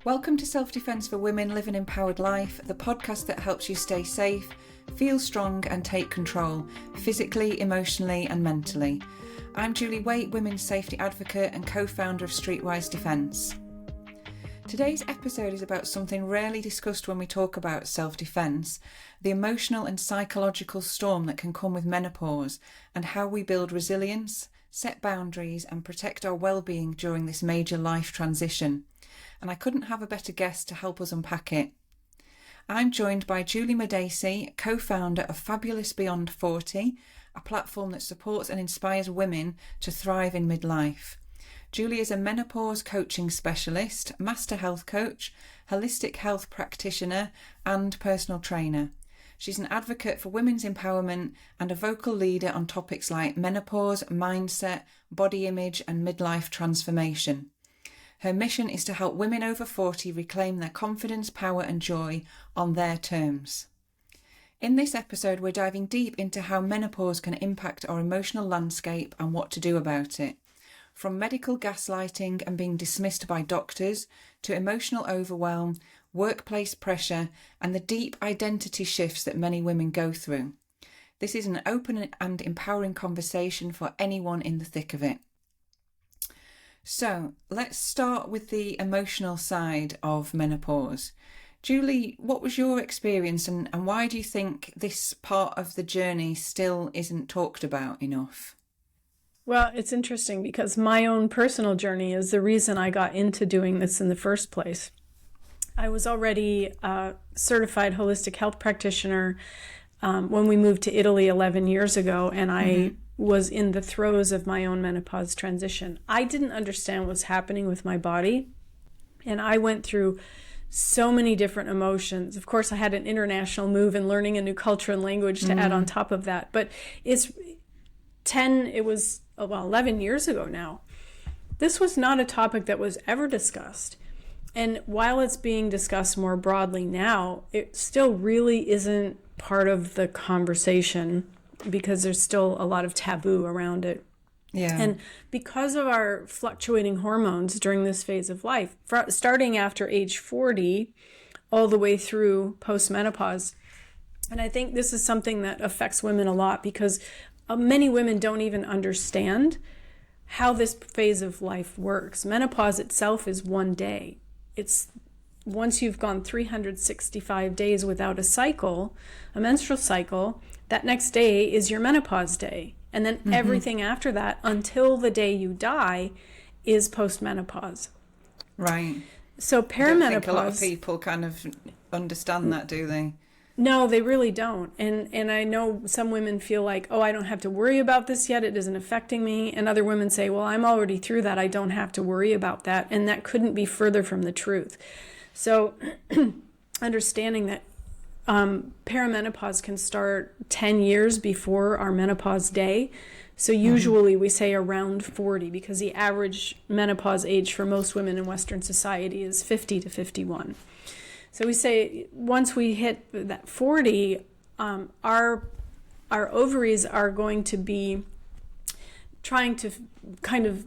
Welcome to Self-Defence for Women Live an Empowered Life, the podcast that helps you stay safe, feel strong and take control, physically, emotionally and mentally. I'm Juli Waite, women's safety advocate and co-founder of Streetwise Defence. Today's episode is about something rarely discussed when we talk about self-defence, the emotional and psychological storm that can come with menopause and how we build resilience, set boundaries and protect our well-being during this major life transition. And I couldn't have a better guest to help us unpack it. I'm joined by Juli Madacey, co-founder of Fabulous Beyond 40, a platform that supports and inspires women to thrive in midlife. Juli is a menopause coaching specialist, master health coach, holistic health practitioner, and personal trainer. She's an advocate for women's empowerment and a vocal leader on topics like menopause, mindset, body image, and midlife transformation. Her mission is to help women over 40 reclaim their confidence, power and joy on their terms. In this episode, we're diving deep into how menopause can impact our emotional landscape and what to do about it. From medical gaslighting and being dismissed by doctors to emotional overwhelm, workplace pressure and the deep identity shifts that many women go through. This is an open and empowering conversation for anyone in the thick of it. So let's start with the emotional side of menopause. Juli, what was your experience and why do you think this part of the journey still isn't talked about enough? Well, it's interesting because my own personal journey is the reason I got into doing this in the first place. I was already a certified holistic health practitioner when we moved to Italy 11 years ago, and I was in the throes of my own menopause transition. I didn't understand what was happening with my body, and I went through so many different emotions. Of course, I had an international move and learning a new culture and language to add on top of that. But it was 11 years ago now. This was not a topic that was ever discussed. And while it's being discussed more broadly now, it still really isn't part of the conversation because there's still a lot of taboo around it. Yeah. And because of our fluctuating hormones during this phase of life, starting after age 40, all the way through postmenopause, and I think this is something that affects women a lot because many women don't even understand how this phase of life works. Menopause itself is one day. It's once you've gone 365 days without a cycle, a menstrual cycle, that next day is your menopause day. And then everything after that, until the day you die, is postmenopause. Right. So perimenopause... I don't think a lot of people kind of understand that, do they? No, they really don't. And I know some women feel like, oh, I don't have to worry about this yet. It isn't affecting me. And other women say, well, I'm already through that. I don't have to worry about that. And that couldn't be further from the truth. So understanding that perimenopause can start 10 years before our menopause day. So usually we say around 40 because the average menopause age for most women in Western society is 50 to 51. So we say once we hit that 40, our ovaries are going to be trying to kind of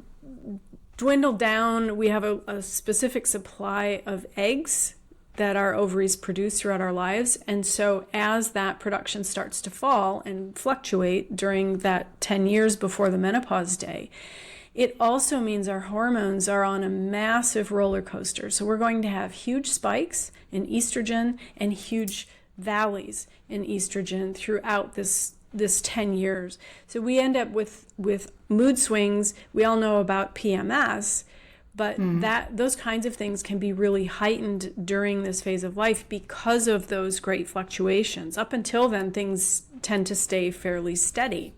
dwindle down. We have a specific supply of eggs that our ovaries produce throughout our lives. And so as that production starts to fall and fluctuate during that 10 years before the menopause day, it also means our hormones are on a massive roller coaster. So we're going to have huge spikes in estrogen and huge valleys in estrogen throughout this 10 years. So we end up with mood swings. We all know about PMS, but those kinds of things can be really heightened during this phase of life because of those great fluctuations. Up until then, things tend to stay fairly steady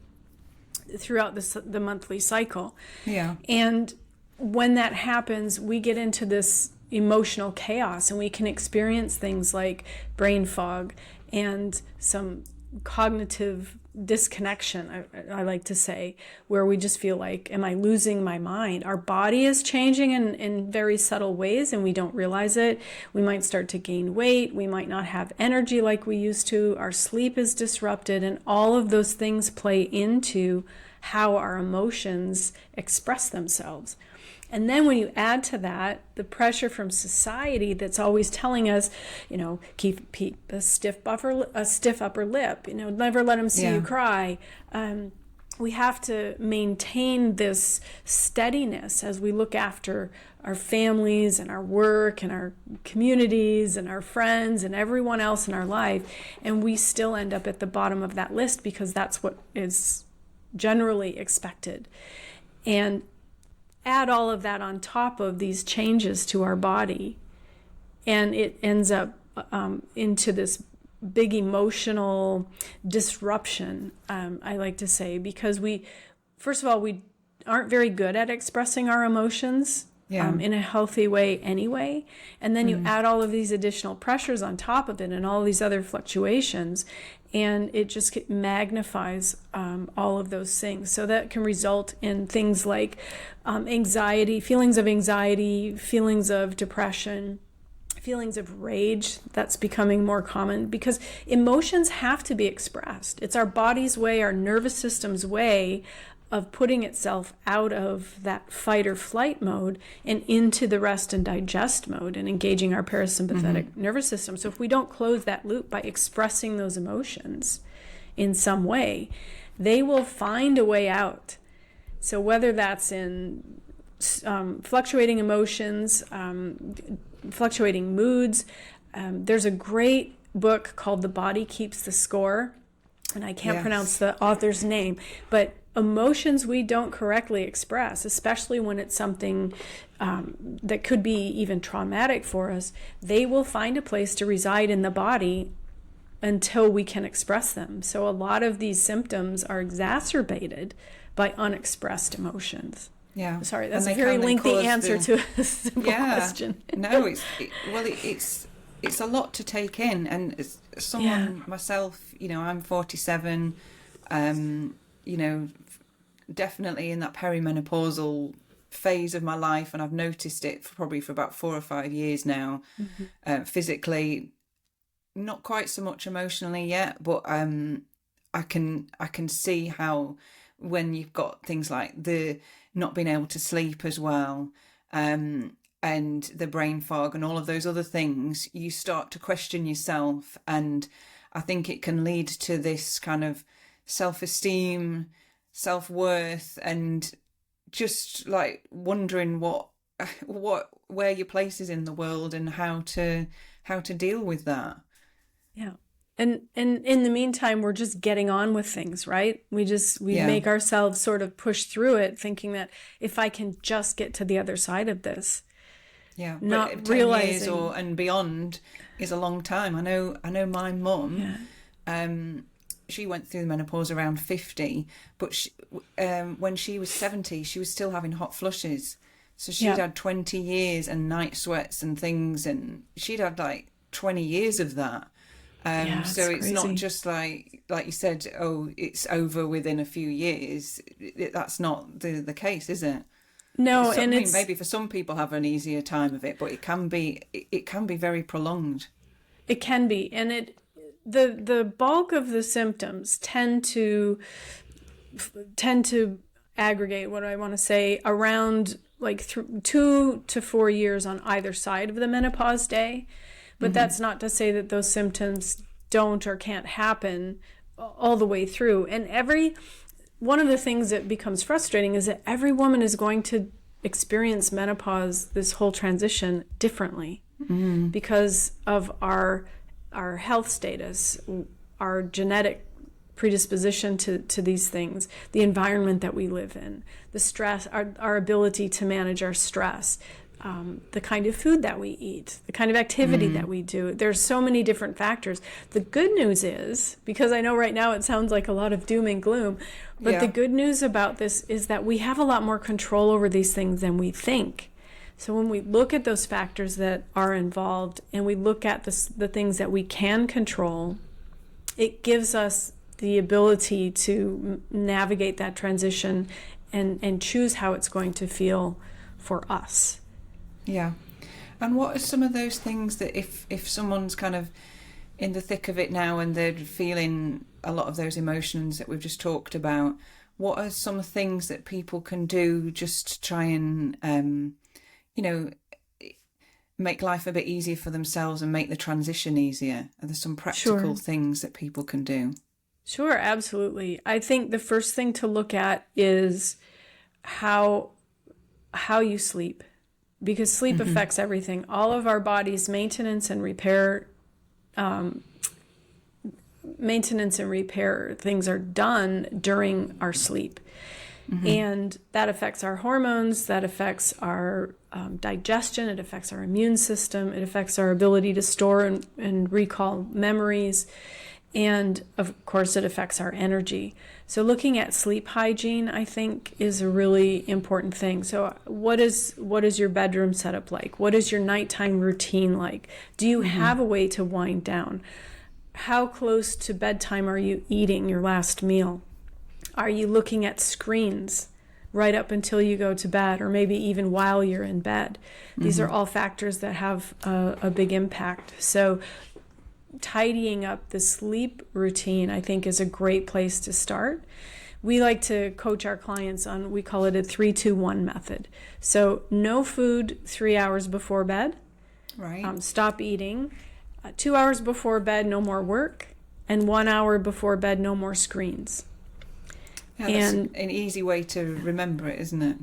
throughout the monthly cycle. Yeah. And when that happens, we get into this emotional chaos and we can experience things like brain fog and some cognitive disconnection, I like to say, where we just feel like, am I losing my mind? Our body is changing in very subtle ways and we don't realize it. We might start to gain weight. We might not have energy like we used to. Our sleep is disrupted, and all of those things play into how our emotions express themselves. And then when you add to that the pressure from society that's always telling us, keep a stiff upper lip, never let them see you cry. We have to maintain this steadiness as we look after our families and our work and our communities and our friends and everyone else in our life. And we still end up at the bottom of that list because that's what is generally expected. And add all of that on top of these changes to our body, and it ends up into this big emotional disruption, I like to say, because first of all, we aren't very good at expressing our emotions in a healthy way anyway. And then you add all of these additional pressures on top of it and all these other fluctuations, and it just magnifies all of those things. So that can result in things like anxiety, feelings of depression, feelings of rage. That's becoming more common because emotions have to be expressed. It's our body's way, our nervous system's way of putting itself out of that fight or flight mode and into the rest and digest mode and engaging our parasympathetic nervous system. So if we don't close that loop by expressing those emotions in some way, they will find a way out. So whether that's in fluctuating emotions, fluctuating moods, there's a great book called The Body Keeps the Score, and I can't pronounce the author's name, but emotions we don't correctly express, especially when it's something that could be even traumatic for us, they will find a place to reside in the body until we can express them. So a lot of these symptoms are exacerbated by unexpressed emotions. Yeah. Sorry, that's a very lengthy answer to a simple question. No, it's a lot to take in. And as someone myself, I'm 47, definitely in that perimenopausal phase of my life, and I've noticed it probably for about 4 or 5 years now. Physically, not quite so much emotionally yet, but I can see how when you've got things like the not being able to sleep as well, and the brain fog and all of those other things, you start to question yourself, and I think it can lead to this kind of self-esteem, self-worth, and just like wondering where your place is in the world and how to deal with that. Yeah. And in the meantime, we're just getting on with things, right? We make ourselves sort of push through it, thinking that if I can just get to the other side of this. Yeah, not but 10 realizing years and beyond is a long time. I know my mum, she went through the menopause around 50, but when she was 70, she was still having hot flushes. So she'd had 20 years and night sweats and things, and she'd had like 20 years of that. So it's not just like you said, oh, it's over within a few years. That's not the case, is it? No, and it's maybe for some people have an easier time of it, but it can be very prolonged. It can be, and the bulk of the symptoms tend to aggregate. What I want to say around like 2 to 4 years on either side of the menopause day. But that's not to say that those symptoms don't or can't happen all the way through. And one of the things that becomes frustrating is that every woman is going to experience menopause, this whole transition, differently because of our health status, our genetic predisposition to these things, the environment that we live in, the stress, our ability to manage our stress, the kind of food that we eat, the kind of activity that we do. There's so many different factors. The good news is, because I know right now it sounds like a lot of doom and gloom, but the good news about this is that we have a lot more control over these things than we think. So when we look at those factors that are involved and we look at the things that we can control, it gives us the ability to navigate that transition and choose how it's going to feel for us. Yeah. And what are some of those things that if someone's kind of in the thick of it now and they're feeling a lot of those emotions that we've just talked about, what are some things that people can do just to try and, make life a bit easier for themselves and make the transition easier? Are there some practical things that people can do? Sure, absolutely. I think the first thing to look at is how you sleep, because sleep affects everything. All of our body's maintenance and repair things are done during our sleep. And that affects our hormones, that affects our digestion, it affects our immune system, it affects our ability to store and recall memories, and of course it affects our energy. So looking at sleep hygiene, I think, is a really important thing. So what is your bedroom setup like? What is your nighttime routine like? Do you have a way to wind down? How close to bedtime are you eating your last meal? Are you looking at screens right up until you go to bed, or maybe even while you're in bed? These are all factors that have a big impact. So tidying up the sleep routine, I think, is a great place to start. We like to coach our clients on, we call it a 3-2-1 method. So no food 3 hours before bed. Right. Stop eating. 2 hours before bed, no more work. And 1 hour before bed, no more screens. Yeah, that's an easy way to remember it, isn't it?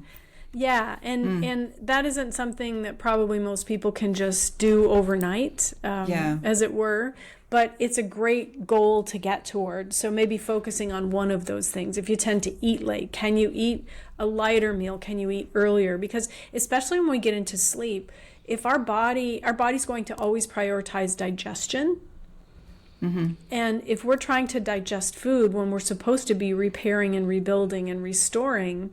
Yeah, and that isn't something that probably most people can just do overnight, as it were, but it's a great goal to get toward. So maybe focusing on one of those things. If you tend to eat late, can you eat a lighter meal? Can you eat earlier? Because especially when we get into sleep, if our body's going to always prioritize digestion. And if we're trying to digest food when we're supposed to be repairing and rebuilding and restoring,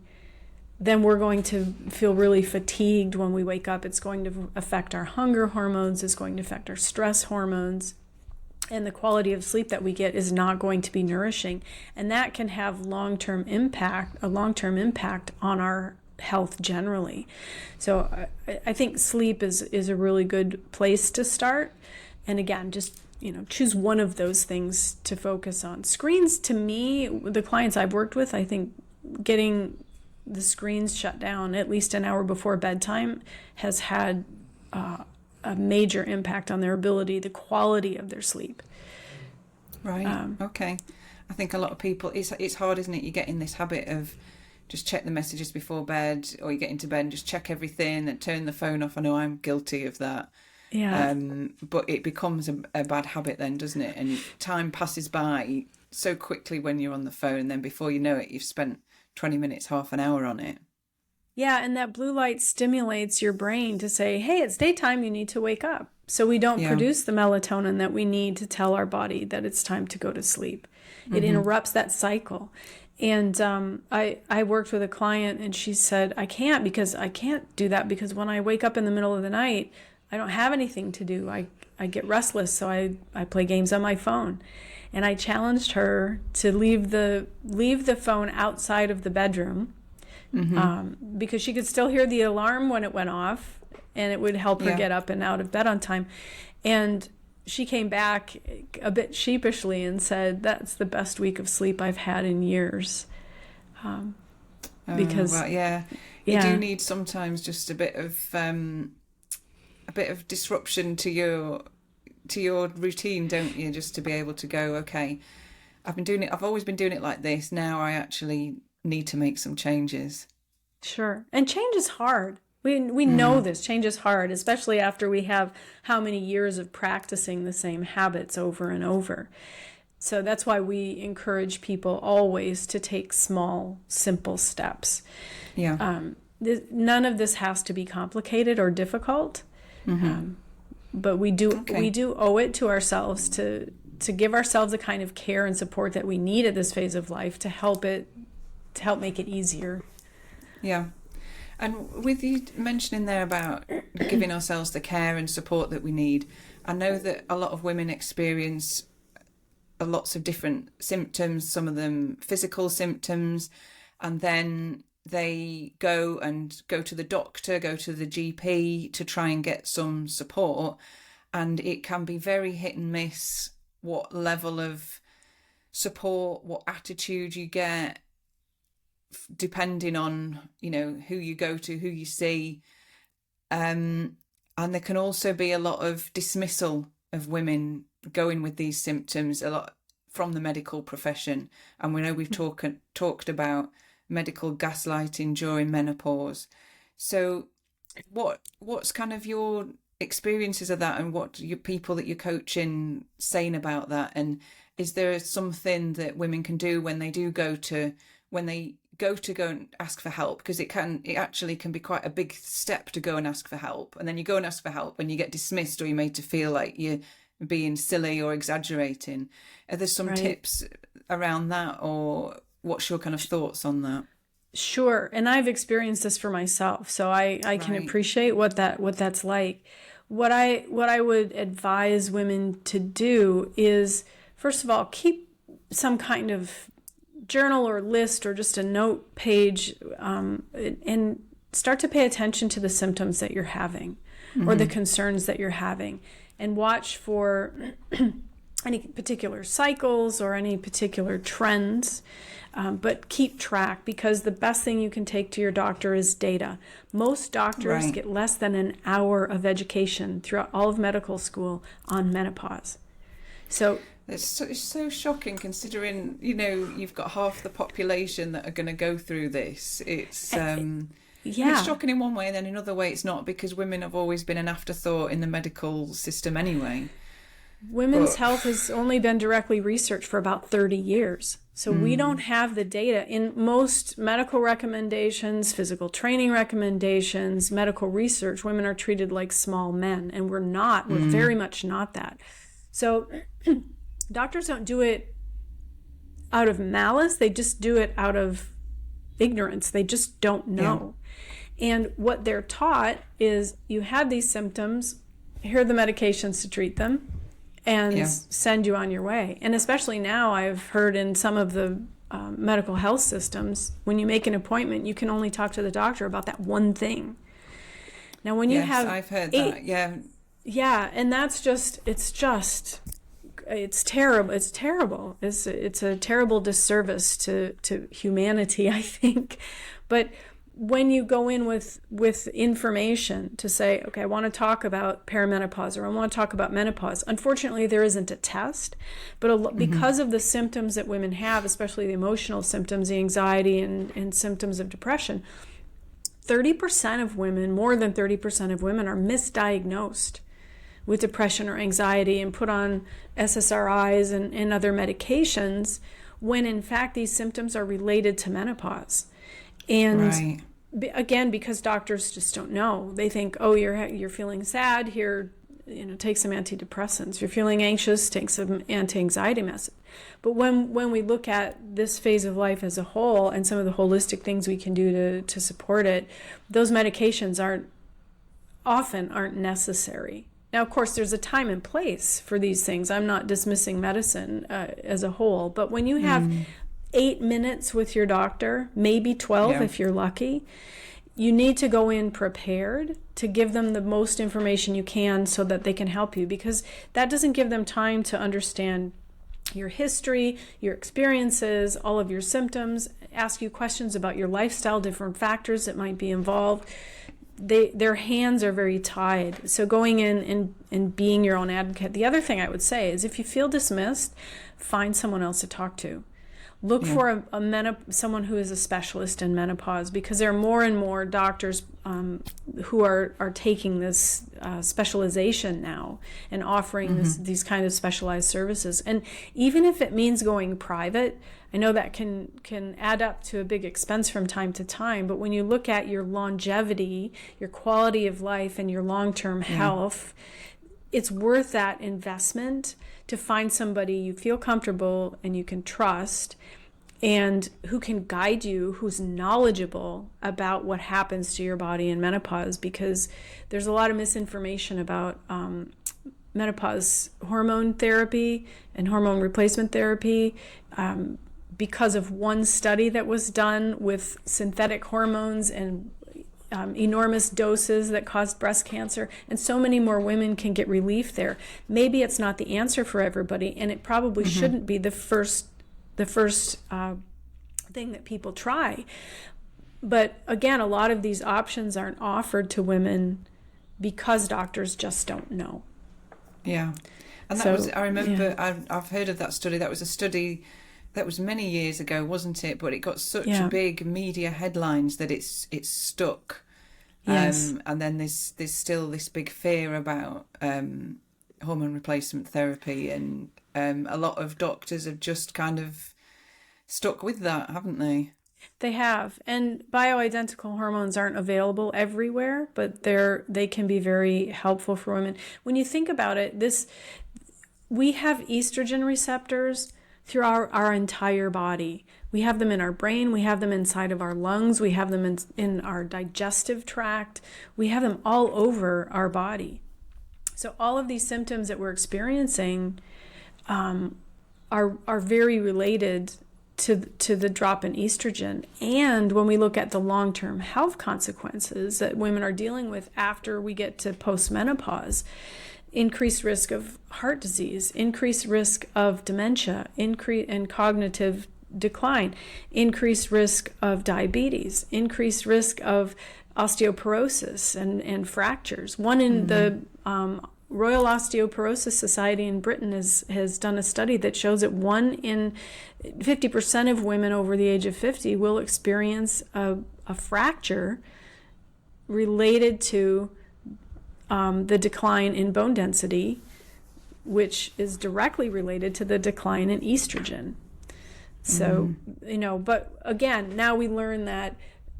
then we're going to feel really fatigued when we wake up. It's going to affect our hunger hormones, it's going to affect our stress hormones, and the quality of sleep that we get is not going to be nourishing. And that can have a long-term impact on our health generally. So I think sleep is a really good place to start. And again, just choose one of those things to focus on. Screens, to me, the clients I've worked with, I think getting the screens shut down at least an hour before bedtime has had a major impact on their ability, the quality of their sleep. Right. Okay. I think a lot of people, it's hard, isn't it? You get in this habit of just check the messages before bed, or you get into bed and just check everything and turn the phone off. I know I'm guilty of that. Yeah. But it becomes a bad habit then, doesn't it? And time passes by so quickly when you're on the phone, and then before you know it, you've spent 20 minutes, half an hour on it. Yeah, and that blue light stimulates your brain to say, hey, it's daytime, you need to wake up. So we don't produce the melatonin that we need to tell our body that it's time to go to sleep. It interrupts that cycle. And I worked with a client, and she said, I can't do that because when I wake up in the middle of the night, I don't have anything to do. I get restless, so I play games on my phone. And I challenged her to leave the phone outside of the bedroom, because she could still hear the alarm when it went off, and it would help her get up and out of bed on time. And she came back a bit sheepishly and said, that's the best week of sleep I've had in years. Because you do need sometimes just a bit of disruption to your routine, don't you? Just to be able to go, okay, I've always been doing it like this. Now I actually need to make some changes. Sure. And change is hard. We know this. Change is hard, especially after we have how many years of practicing the same habits over and over. So that's why we encourage people always to take small, simple steps. Yeah. None of this has to be complicated or difficult. But we do owe it to ourselves to give ourselves the kind of care and support that we need at this phase of life to help make it easier. Yeah. And with you mentioning there about giving ourselves the care and support that we need, I know that a lot of women experience lots of different symptoms, some of them physical symptoms, and then they go to the doctor, go to the GP to try and get some support. And it can be very hit and miss what level of support, what attitude you get. depending on, who you go to, who you see. And there can also be a lot of dismissal of women going with these symptoms, a lot from the medical profession. And we know we've talked about medical gaslighting during menopause. So what's kind of your experiences of that, and what your people that you're coaching saying about that? And is there something that women can do when they go and ask for help? Because it actually can be quite a big step to go and ask for help, and then you go and ask for help and you get dismissed, or you're made to feel like you're being silly or exaggerating. Are there some tips around that, or what's your kind of thoughts on that? Sure. And I've experienced this for myself, so I can appreciate what that's like. What I would advise women to do is, first of all, keep some kind of journal or list or just a note page, and start to pay attention to the symptoms that you're having, or the concerns that you're having, and watch for any particular cycles or any particular trends. But keep track, because the best thing you can take to your doctor is data. Most doctors get less than an hour of education throughout all of medical school on menopause. So it's so shocking, considering, you've got half the population that are going to go through this. It's shocking in one way, and then another way it's not, because women have always been an afterthought in the medical system anyway. Women's health has only been directly researched for about 30 years. So we don't have the data. In most medical recommendations, physical training recommendations, medical research, women are treated like small men, and we're not. We're very much not that. So doctors don't do it out of malice. They just do it out of ignorance. They just don't know. Yeah. And what they're taught is, you have these symptoms, here are the medications to treat them, and send you on your way. And especially now, I've heard in some of the medical health systems, when you make an appointment, you can only talk to the doctor about that one thing. Now, when you have... I've heard that, Yeah, and that's it's terrible. It's terrible. It's a terrible disservice to humanity, I think. But when you go in with information to say, okay, I want to talk about perimenopause, or I want to talk about menopause. Unfortunately, there isn't a test, but because of the symptoms that women have, especially the emotional symptoms, the anxiety and symptoms of depression, 30% of women, more than 30% of women, are misdiagnosed with depression or anxiety and put on SSRIs and other medications, when in fact these symptoms are related to menopause. And again, because doctors just don't know. They think, oh, you're feeling sad, here, take some antidepressants. You're feeling anxious, take some anti-anxiety medicine. But when we look at this phase of life as a whole, and some of the holistic things we can do to support it, those medications aren't necessary. Now, of course, there's a time and place for these things. I'm not dismissing medicine as a whole, but when you have 8 minutes with your doctor, maybe 12 if you're lucky, you need to go in prepared to give them the most information you can so that they can help you, because that doesn't give them time to understand your history, your experiences, all of your symptoms, ask you questions about your lifestyle, different factors that might be involved. Their hands are very tied. So going in and being your own advocate. The other thing I would say is, if you feel dismissed, find someone else to talk to. Look for someone who is a specialist in menopause, because there are more and more doctors who are taking this specialization now and offering these kind of specialized services. And even if it means going private, I know that can add up to a big expense from time to time, but when you look at your longevity, your quality of life, and your long-term health, it's worth that investment to find somebody you feel comfortable and you can trust, and who can guide you, who's knowledgeable about what happens to your body in menopause, because there's a lot of misinformation about menopause hormone therapy and hormone replacement therapy, because of one study that was done with synthetic hormones and enormous doses that caused breast cancer, and so many more women can get relief there. Maybe it's not the answer for everybody, and it probably shouldn't be the first thing that people try. But again, a lot of these options aren't offered to women because doctors just don't know. Yeah. And that was, I remember, I've heard of that study. That was a study that was many years ago, wasn't it? But it got such big media headlines that it's stuck. Yes. And then there's still this big fear about hormone replacement therapy, and a lot of doctors have just kind of stuck with that, haven't they? They have. And bioidentical hormones aren't available everywhere, but they can be very helpful for women. When you think about it, we have estrogen receptors through our entire body. We have them in our brain, we have them inside of our lungs, we have them in our digestive tract, we have them all over our body. So all of these symptoms that we're experiencing are very related to the drop in estrogen. And when we look at the long-term health consequences that women are dealing with after we get to postmenopause, increased risk of heart disease, increased risk of dementia, increase in cognitive decline, increased risk of diabetes, increased risk of osteoporosis and fractures. One in the Royal Osteoporosis Society in Britain has done a study that shows that 50% of women over the age of 50 will experience a fracture related to the decline in bone density, which is directly related to the decline in estrogen. So, but again, now we learn that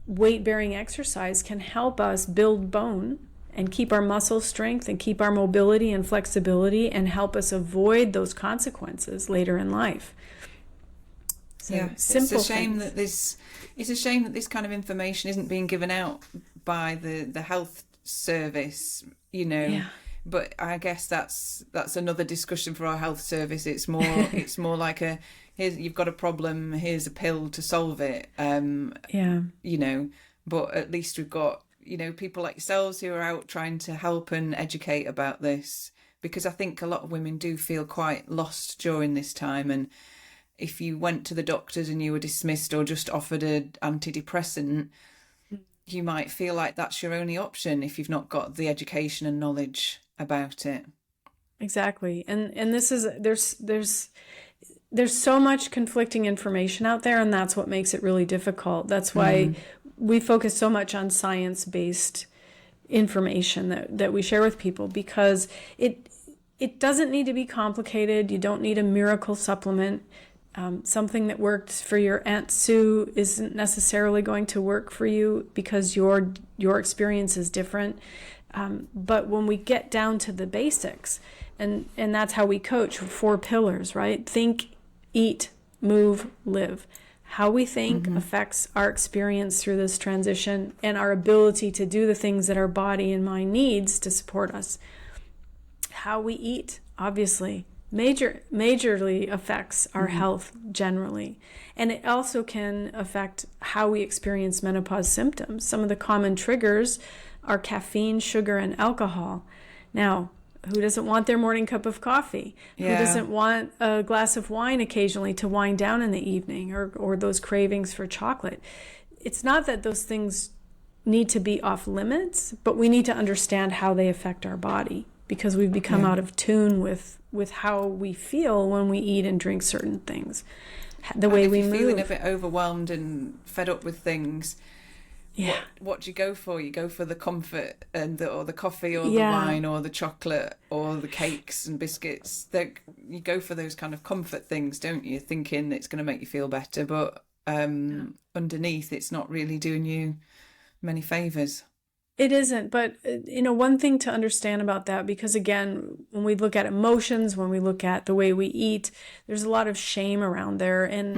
weight-bearing exercise can help us build bone and keep our muscle strength and keep our mobility and flexibility and help us avoid those consequences later in life. So it's a shame that this kind of information isn't being given out by the health service, But I guess that's another discussion for our health service. It's more like here's, you've got a problem, here's a pill to solve it. But at least we've got, people like yourselves who are out trying to help and educate about this, because I think a lot of women do feel quite lost during this time. And if you went to the doctors and you were dismissed or just offered an antidepressant, you might feel like that's your only option if you've not got the education and knowledge about it. Exactly. And this is, there's so much conflicting information out there, and that's what makes it really difficult. That's why we focus so much on science-based information that we share with people, because it doesn't need to be complicated. You don't need a miracle supplement. Something that worked for your Aunt Sue isn't necessarily going to work for you because your experience is different. But when we get down to the basics, and that's how we coach, 4 pillars, right? Think, eat, move, live. How we think affects our experience through this transition and our ability to do the things that our body and mind needs to support us. How we eat, obviously, majorly affects our health generally. And it also can affect how we experience menopause symptoms. Some of the common triggers are caffeine, sugar, and alcohol. Now, who doesn't want their morning cup of coffee? Yeah. Who doesn't want a glass of wine occasionally to wind down in the evening, or those cravings for chocolate? It's not that those things need to be off limits, but we need to understand how they affect our body, because we've become out of tune with how we feel when we eat and drink certain things, the way we move. If you're feeling a bit overwhelmed and fed up with things, what do you go for? You go for the comfort or the coffee or the wine or the chocolate or the cakes and biscuits. You go for those kind of comfort things, don't you? Thinking it's going to make you feel better, but underneath it's not really doing you many favours. It isn't, but one thing to understand about that, because again, when we look at emotions, when we look at the way we eat, there's a lot of shame around there, and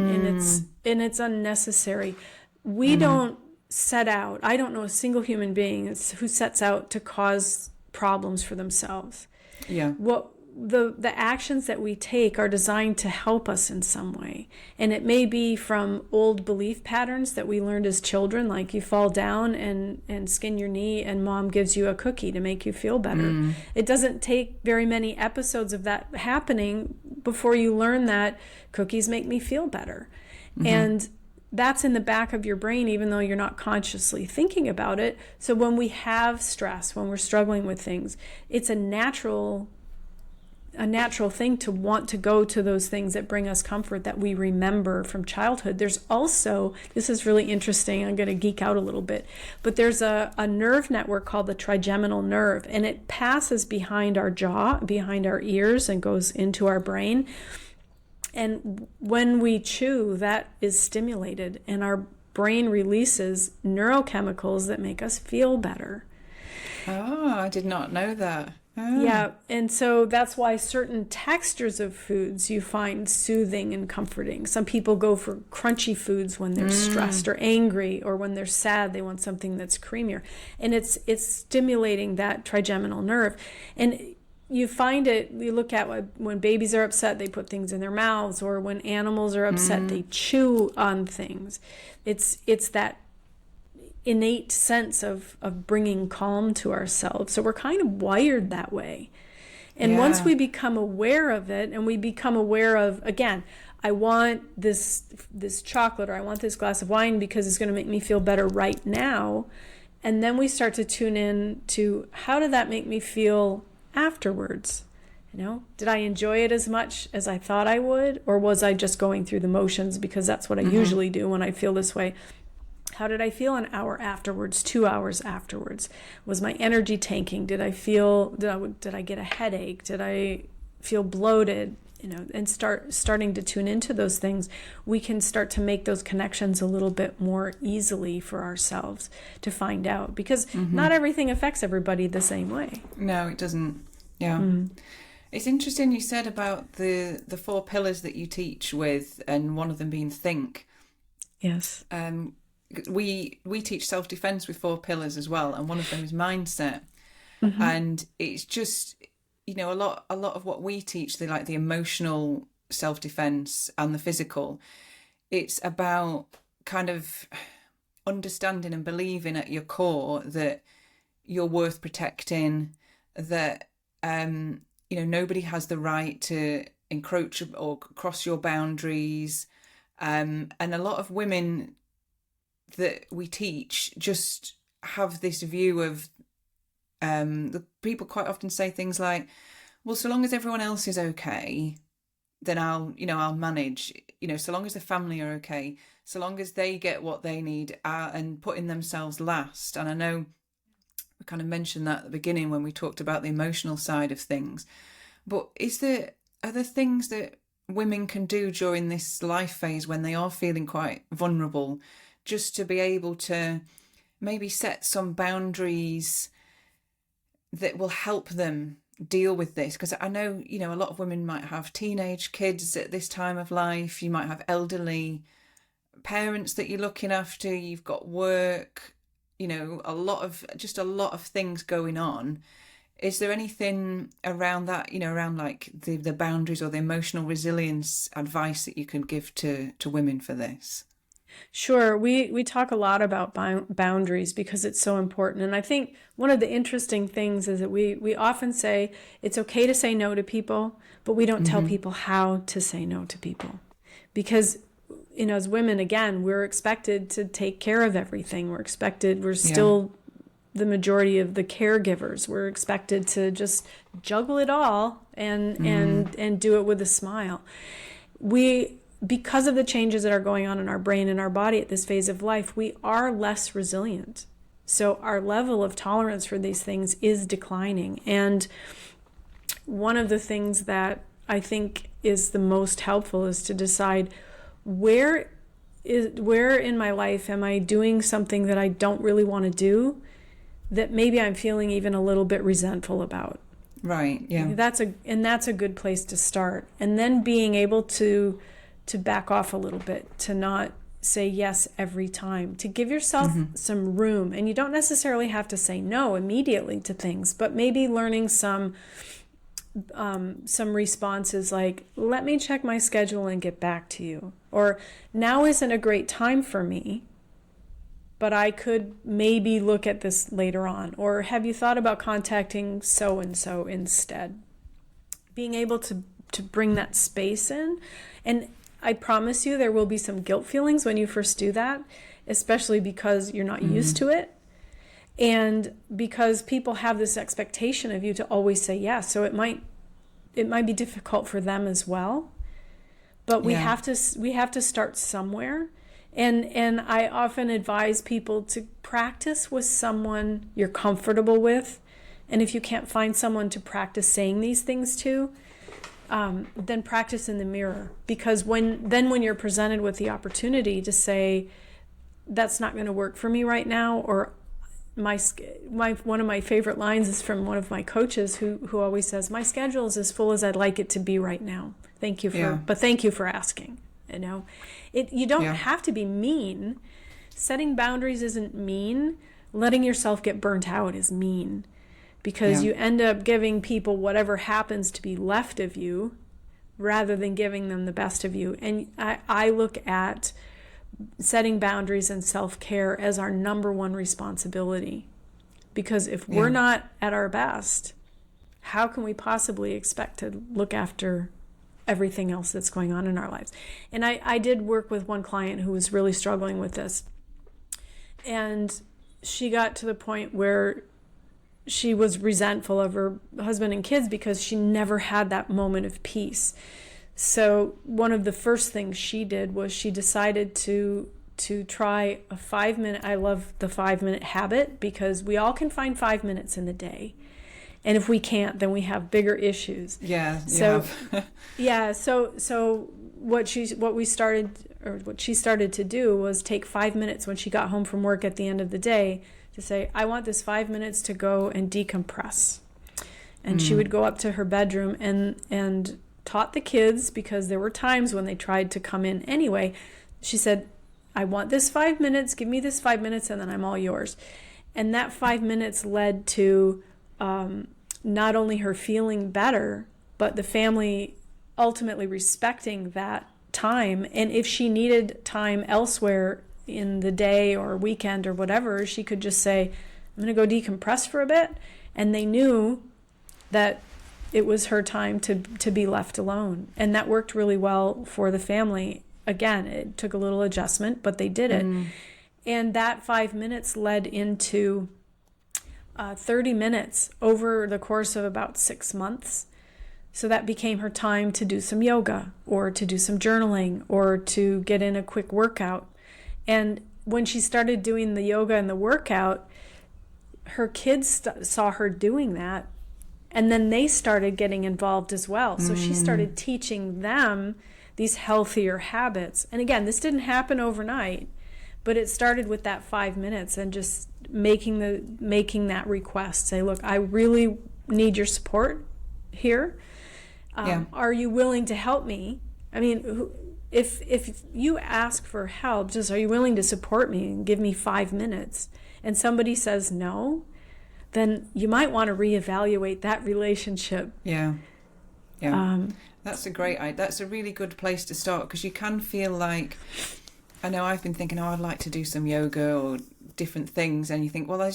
it's unnecessary. We don't set out. I don't know a single human being who sets out to cause problems for themselves. Yeah. What the actions that we take are designed to help us in some way. And it may be from old belief patterns that we learned as children, like you fall down and skin your knee and mom gives you a cookie to make you feel better. It doesn't take very many episodes of that happening before you learn that cookies make me feel better. And that's in the back of your brain, even though you're not consciously thinking about it. So when we have stress, when we're struggling with things, it's a natural thing to want to go to those things that bring us comfort, that we remember from childhood. There's also, this is really interesting, I'm going to geek out a little bit, but there's a nerve network called the trigeminal nerve, and it passes behind our jaw, behind our ears, and goes into our brain. And when we chew, that is stimulated, and our brain releases neurochemicals that make us feel better. Oh, I did not know that. Oh. Yeah, and so that's why certain textures of foods you find soothing and comforting. Some people go for crunchy foods when they're stressed or angry, or when they're sad, they want something that's creamier. And it's stimulating that trigeminal nerve. And you find it, you look at when babies are upset, they put things in their mouths, or when animals are upset, they chew on things. It's that innate sense of bringing calm to ourselves. So we're kind of wired that way. And once we become aware of it, and we become aware of, again, I want this chocolate, or I want this glass of wine because it's going to make me feel better right now. And then we start to tune in to, how did that make me feel afterwards? Did I enjoy it as much as I thought I would? Or was I just going through the motions, because that's what I usually do when I feel this way. How did I feel an hour afterwards, 2 hours afterwards? Was my energy tanking? Did I get a headache? Did I feel bloated? And starting to tune into those things, we can start to make those connections a little bit more easily for ourselves to find out, because not everything affects everybody the same way. No, it doesn't. Yeah. It's interesting you said about the 4 pillars that you teach with, and one of them being think. Yes. We teach self-defense with 4 pillars as well, and one of them is mindset. And it's just, a lot of what we teach, the emotional self-defense and the physical, it's about kind of understanding and believing at your core that you're worth protecting, that nobody has the right to encroach or cross your boundaries, and a lot of women that we teach just have this view of, the people quite often say things like, well, so long as everyone else is okay, then I'll manage, so long as the family are okay, so long as they get what they need, and putting themselves last. And I know we kind of mentioned that at the beginning when we talked about the emotional side of things, but are there things that women can do during this life phase when they are feeling quite vulnerable, just to be able to maybe set some boundaries that will help them deal with this? Because I know, a lot of women might have teenage kids at this time of life. You might have elderly parents that you're looking after. You've got work, a lot of things going on. Is there anything around that, around like the boundaries or the emotional resilience advice that you can give to women for this? Sure. We talk a lot about boundaries because it's so important. And I think one of the interesting things is that we often say it's okay to say no to people, but we don't tell people how to say no to people. Because, as women, again, we're expected to take care of everything. We're still the majority of the caregivers. We're expected to just juggle it all and do it with a smile. Because of the changes that are going on in our brain and our body at this phase of life, we are less resilient. So our level of tolerance for these things is declining. And one of the things that I think is the most helpful is to decide where in my life am I doing something that I don't really want to do, that maybe I'm feeling even a little bit resentful about. Right, yeah. That's a good place to start. And then being able to back off a little bit, to not say yes every time, to give yourself some room. And you don't necessarily have to say no immediately to things, but maybe learning some responses like, let me check my schedule and get back to you. Or, now isn't a great time for me, but I could maybe look at this later on. Or, have you thought about contacting so-and-so instead? Being able to bring that space in. And I promise you there will be some guilt feelings when you first do that, especially because you're not used to it. And because people have this expectation of you to always say yes. So it might be difficult for them as well. But we have to start somewhere. And I often advise people to practice with someone you're comfortable with. And if you can't find someone to practice saying these things to, then practice in the mirror. Because when you're presented with the opportunity to say, that's not going to work for me right now, or one of my favorite lines is from one of my coaches who always says, my schedule is as full as I'd like it to be right now. Thank you for asking. You know, you don't have to be mean. Setting boundaries isn't mean. Letting yourself get burnt out is mean, because you end up giving people whatever happens to be left of you rather than giving them the best of you. And I look at setting boundaries and self-care as our number one responsibility, because if we're not at our best, how can we possibly expect to look after everything else that's going on in our lives? And I did work with one client who was really struggling with this, and she got to the point where she was resentful of her husband and kids because she never had that moment of peace. So one of the first things she did was she decided to try a 5-minute, I love the 5-minute habit, because we all can find 5 minutes in the day. And if we can't, then we have bigger issues. Yeah. So so what she started to do was take 5 minutes when she got home from work at the end of the day to say, I want this 5 minutes to go and decompress. And she would go up to her bedroom and taught the kids, because there were times when they tried to come in anyway. She said, I want this 5 minutes, give me this 5 minutes, and then I'm all yours. And that 5 minutes led to not only her feeling better, but the family ultimately respecting that time. And if she needed time elsewhere in the day or weekend or whatever, she could just say, I'm going to go decompress for a bit. And they knew that it was her time to be left alone. And that worked really well for the family. Again, it took a little adjustment, but they did it. And that 5 minutes led into 30 minutes over the course of about 6 months. So that became her time to do some yoga, or to do some journaling, or to get in a quick workout. And when she started doing the yoga and the workout, her kids saw her doing that. And then they started getting involved as well. So she started teaching them these healthier habits. And again, this didn't happen overnight, but it started with that 5 minutes and just making that request. Say, look, I really need your support here. Are you willing to help me? I mean, if you ask for help, just are you willing to support me and give me 5 minutes? And somebody says no, then you might want to reevaluate that relationship. That's a really good place to start, because you can feel like, I know I've been thinking, I'd like to do some yoga or different things, and you think, well, I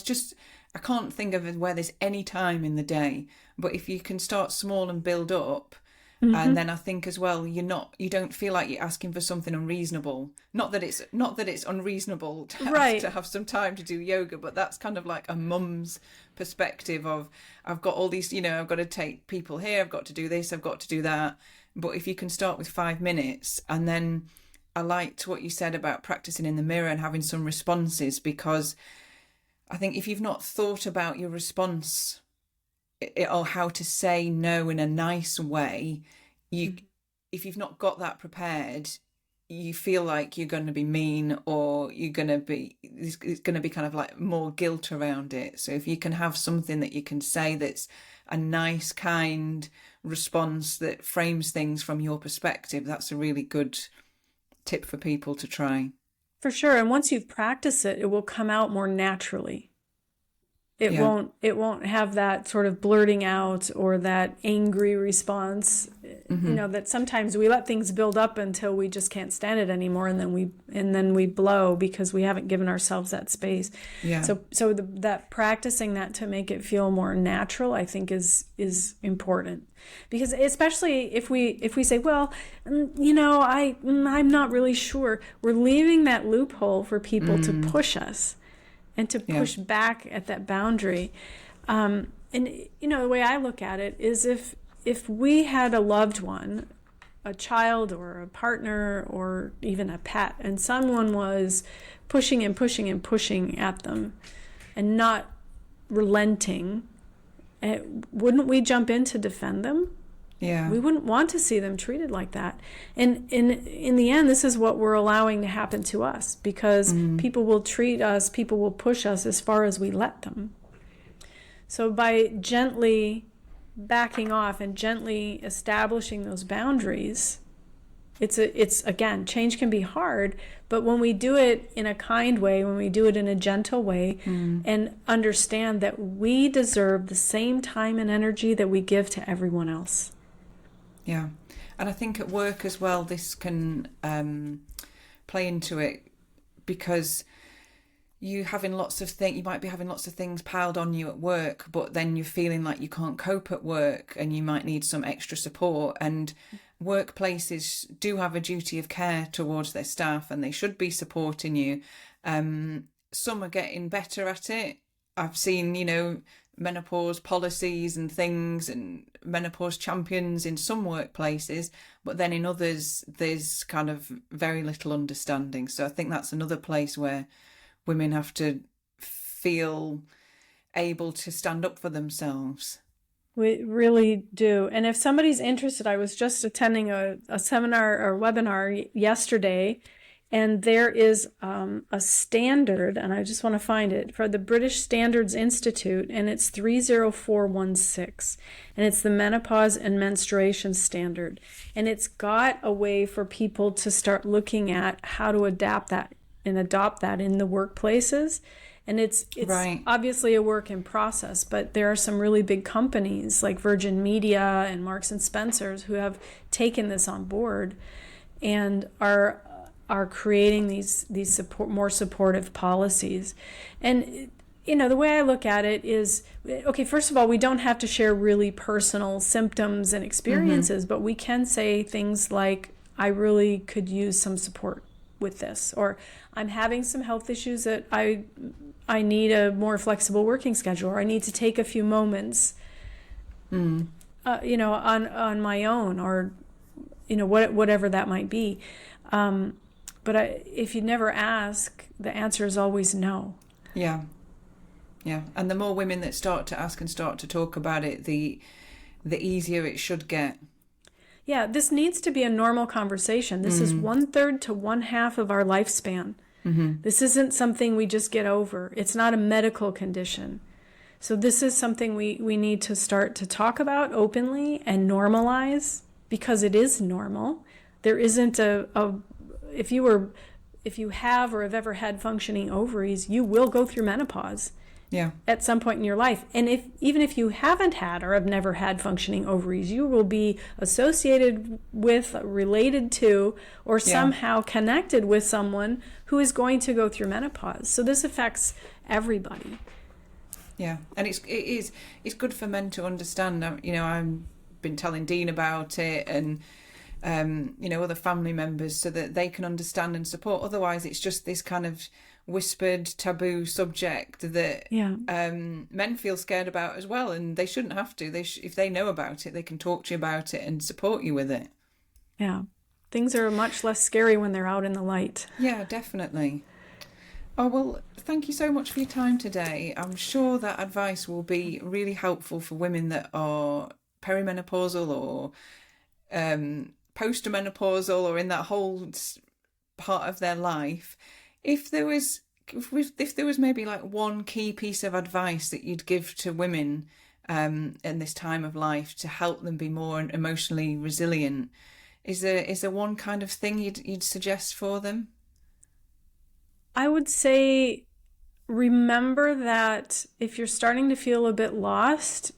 can't think of where there's any time in the day. But if you can start small and build up, and then I think as well, you don't feel like you're asking for something unreasonable. Not that it's unreasonable to have some time to do yoga, but that's kind of like a mum's perspective of, I've got all these, I've got to take people here, I've got to do this, I've got to do that. But if you can start with 5 minutes, and then I liked what you said about practicing in the mirror and having some responses, because I think if you've not thought about your response or how to say no in a nice way, if you've not got that prepared, you feel like you're going to be mean, or it's going to be kind of like more guilt around it. So if you can have something that you can say that's a nice, kind response that frames things from your perspective, that's a really good tip for people to try. For sure. And once you've practiced it, it will come out more naturally. It won't have that sort of blurting out or that angry response. that sometimes we let things build up until we just can't stand it anymore, and then we blow because we haven't given ourselves that space. Yeah. So that practicing that to make it feel more natural, I think is important, because especially if we say, well, I'm not really sure, we're leaving that loophole for people to push us and to push back at that boundary. And the way I look at it is, if we had a loved one, a child or a partner or even a pet, and someone was pushing and pushing and pushing at them and not relenting, wouldn't we jump in to defend them? Yeah. We wouldn't want to see them treated like that. And in the end, this is what we're allowing to happen to us, because people will treat us, people will push us as far as we let them. So by gently backing off and gently establishing those boundaries, it's again, change can be hard, but when we do it in a kind way, when we do it in a gentle way, and understand that we deserve the same time and energy that we give to everyone else. Yeah. And I think at work as well, this can play into it, because you might be having lots of things piled on you at work, but then you're feeling like you can't cope at work and you might need some extra support. And workplaces do have a duty of care towards their staff, and they should be supporting you. Some are getting better at it. I've seen, menopause policies and things and menopause champions in some workplaces, but then in others, there's kind of very little understanding. So I think that's another place where women have to feel able to stand up for themselves. We really do. And if somebody's interested, I was just attending a seminar or webinar yesterday, and there is a standard, and I just want to find it, for the British Standards Institute, and it's 30416, and it's the Menopause and Menstruation Standard. And it's got a way for people to start looking at how to adapt that and adopt that in the workplaces. And it's right. Obviously a work in process, but there are some really big companies like Virgin Media and Marks and Spencer's who have taken this on board and are creating these more supportive policies. And the way I look at it is, okay, first of all, we don't have to share really personal symptoms and experiences, but we can say things like, I really could use some support with this, or I'm having some health issues that I need a more flexible working schedule, or I need to take a few moments, on my own, or whatever that might be. But if you never ask, the answer is always no. Yeah. And the more women that start to ask and start to talk about it, the easier it should get. Yeah, this needs to be a normal conversation. This is 1/3 to 1/2 of our lifespan. This isn't something we just get over. It's not a medical condition. So this is something we need to start to talk about openly and normalize, because it is normal. There isn't if you have or have ever had functioning ovaries, you will go through menopause. Yeah. At some point in your life. And even if you haven't had or have never had functioning ovaries, you will be associated with, related to, or somehow connected with someone who is going to go through menopause. So this affects everybody. Yeah. And it's good for men to understand. I've been telling Dean about it, and other family members, so that they can understand and support. Otherwise, it's just this kind of whispered taboo subject that men feel scared about as well, and they shouldn't have to. If they know about it, they can talk to you about it and support you with it. Yeah, things are much less scary when they're out in the light. Yeah, definitely. Oh, well, thank you so much for your time today. I'm sure that advice will be really helpful for women that are perimenopausal or postmenopausal, or in that whole part of their life. If there was maybe like one key piece of advice that you'd give to women in this time of life to help them be more emotionally resilient, is there one kind of thing you'd suggest for them? I would say, remember that if you're starting to feel a bit lost,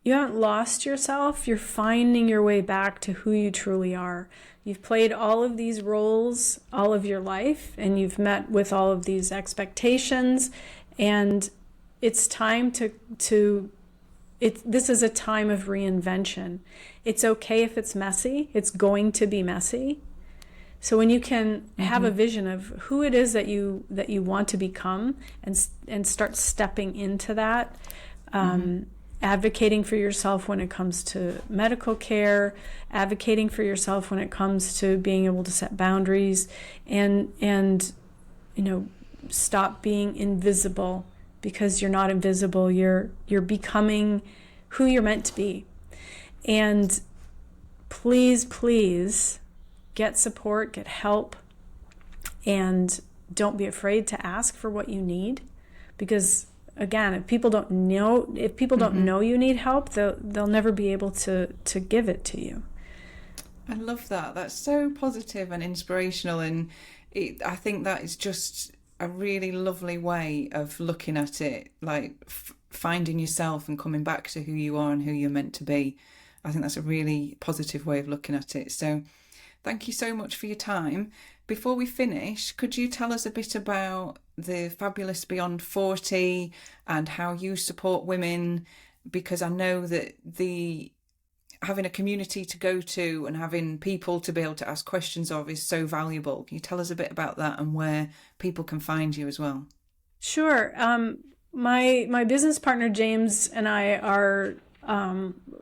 lost yourself. You're finding your way back to who you truly are. You've played all of these roles all of your life, and you've met with all of these expectations, and it's time this is a time of reinvention. It's okay if it's messy. It's going to be messy. So when you can have a vision of who it is that you want to become, and start stepping into that, advocating for yourself when it comes to medical care, advocating for yourself when it comes to being able to set boundaries, and stop being invisible, because you're not invisible. You're becoming who you're meant to be. And please get support, get help, and don't be afraid to ask for what you need, because again, if people don't know you need help, they'll never be able to give it to you. I love that. That's so positive and inspirational, and I think that is just a really lovely way of looking at it, like finding yourself and coming back to who you are and who you're meant to be. I think that's a really positive way of looking at it. So thank you so much for your time. Before we finish, could you tell us a bit about the Fabulous Beyond 40 and how you support women? Because I know that having a community to go to and having people to be able to ask questions of is so valuable. Can you tell us a bit about that and where people can find you as well? Sure. My business partner James and I are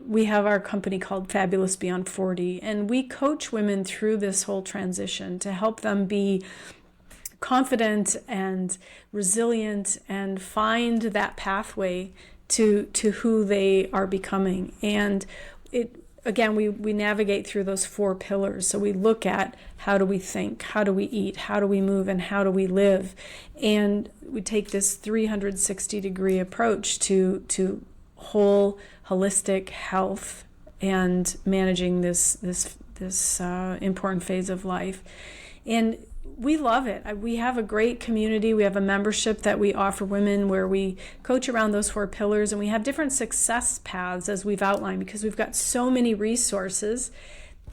we have our company called Fabulous Beyond 40, and we coach women through this whole transition to help them be confident and resilient and find that pathway to who they are becoming. And we navigate through those 4 pillars. So we look at how do we think, how do we eat, how do we move, and how do we live. And we take this 360-degree approach to whole holistic health and managing this important phase of life. And we love it. We have a great community. We have a membership that we offer women where we coach around those 4 pillars, and we have different success paths as we've outlined, because we've got so many resources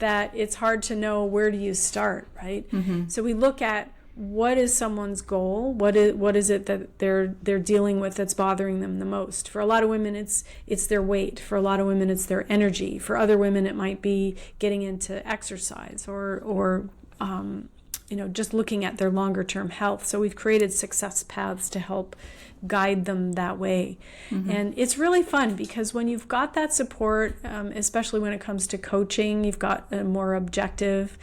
that it's hard to know where do you start, right? So we look at what is someone's goal, what is it that they're dealing with that's bothering them the most. For a lot of women, it's their weight. For a lot of women, it's their energy. For other women, it might be getting into exercise or just looking at their longer term health. So we've created success paths to help guide them that way. And it's really fun, because when you've got that support, especially when it comes to coaching, you've got a more objective,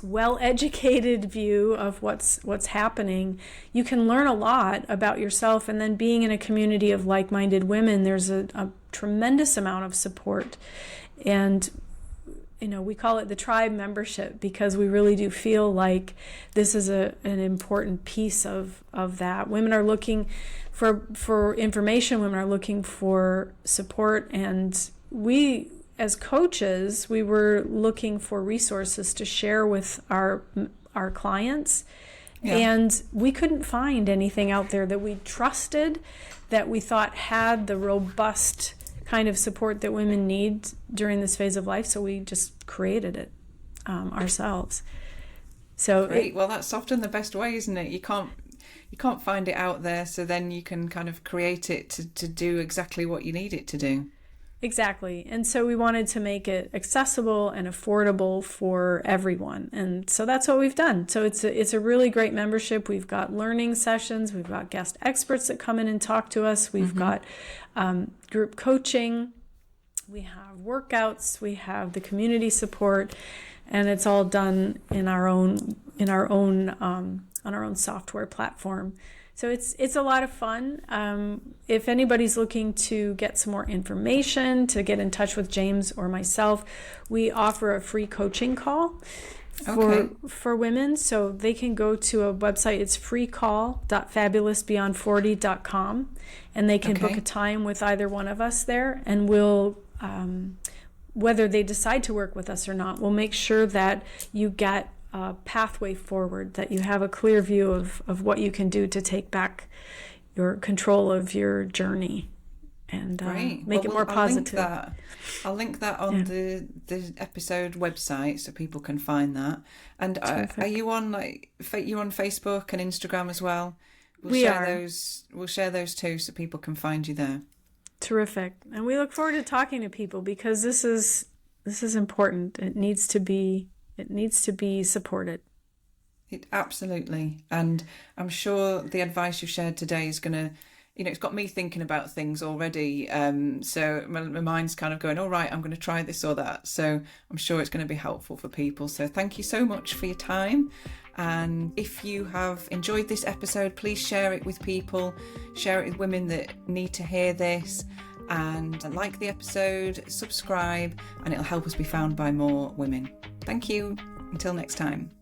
well-educated view of what's happening. You can learn a lot about yourself, and then being in a community of like-minded women, there's a tremendous amount of support. And we call it the tribe membership, because we really do feel like this is an important piece of that. Women are looking for information, women are looking for support, and we, as coaches, we were looking for resources to share with our clients. Yeah. And we couldn't find anything out there that we trusted, that we thought had the robust kind of support that women need during this phase of life. So we just created it ourselves. So great. Well, that's often the best way, isn't it? You can't find it out there, so then you can kind of create it to do exactly what you need it to do. Exactly. And so we wanted to make it accessible and affordable for everyone. And so that's what we've done. So it's a really great membership. We've got learning sessions. We've got guest experts that come in and talk to us. We've got group coaching. We have workouts. We have the community support, and it's all done on our own software platform. So it's a lot of fun. If anybody's looking to get some more information, to get in touch with James or myself, we offer a free coaching call for women. So they can go to a website. It's freecall.fabulousbeyond40.com, and they can book a time with either one of us there, and we'll, whether they decide to work with us or not, we'll make sure that you get a pathway forward, that you have a clear view of what you can do to take back your control of your journey. and Great. make it more positive. I'll link that on the episode website so people can find that. And are you on you're on Facebook and Instagram as well? We'll share those too so people can find you there. Terrific. And we look forward to talking to people because this is important. It needs to be supported. Absolutely. And I'm sure the advice you've shared today is going to, it's got me thinking about things already. So my mind's kind of going, all right, I'm going to try this or that. So I'm sure it's going to be helpful for people. So thank you so much for your time. And if you have enjoyed this episode, please share it with people, share it with women that need to hear this, and like the episode, subscribe, and it'll help us be found by more women. Thank you. Until next time.